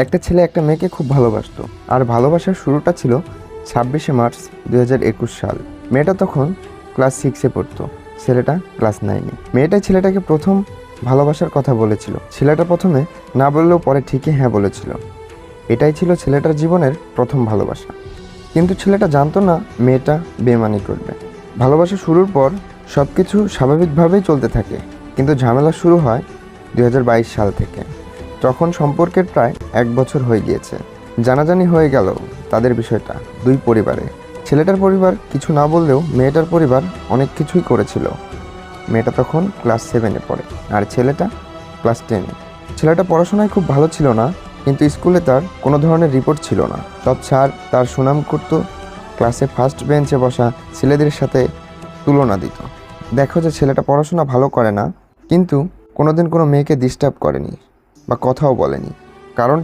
একটা ছেলে একটা মেয়েকে খুব ভালোবাসতো, আর ভালোবাসার শুরুটা ছিল 26শে মার্চ 2021 সাল। মেয়েটা তখন ক্লাস 6-এ পড়তো, ছেলেটা ক্লাস 9-এ। মেয়েটাই ছেলেটাকে প্রথম ভালোবাসার কথা বলেছিল। ছেলেটা প্রথমে না বললেও পরে ঠিকই হ্যাঁ বলেছিল। এটাই ছিল ছেলেটার জীবনের প্রথম ভালোবাসা। কিন্তু ছেলেটা জানতো না মেয়েটা বেমানি করবে। ভালোবাসা শুরুর পর সব কিছু স্বাভাবিকভাবেই চলতে থাকে, কিন্তু ঝামেলা শুরু হয় 2022 সাল থেকে। তখন সম্পর্কের প্রায় 1 বছর হয়ে গিয়েছে। জানাজানি হয়ে গেল তাদের বিষয়টা দুই পরিবারে। ছেলেটার পরিবার কিছু না বললেও মেয়েটার পরিবার অনেক কিছুই করেছিল। মেয়েটা তখন ক্লাস 7-এ পড়ে, আর ছেলেটা ক্লাস 10-এ। ছেলেটা পড়াশোনায় খুব ভালো ছিল না, কিন্তু স্কুলে তার কোনো ধরনের রিপোর্ট ছিল না। সব স্যার তার সুনাম করত, ক্লাসে ফার্স্ট বেঞ্চে বসা ছেলেদের সাথে তুলনা দিত। দেখো যে ছেলেটা পড়াশোনা ভালো করে না, কিন্তু কোনোদিন কোনো মেয়েকে ডিস্টার্ব করেনি বা কথাও বলেনি। কারণ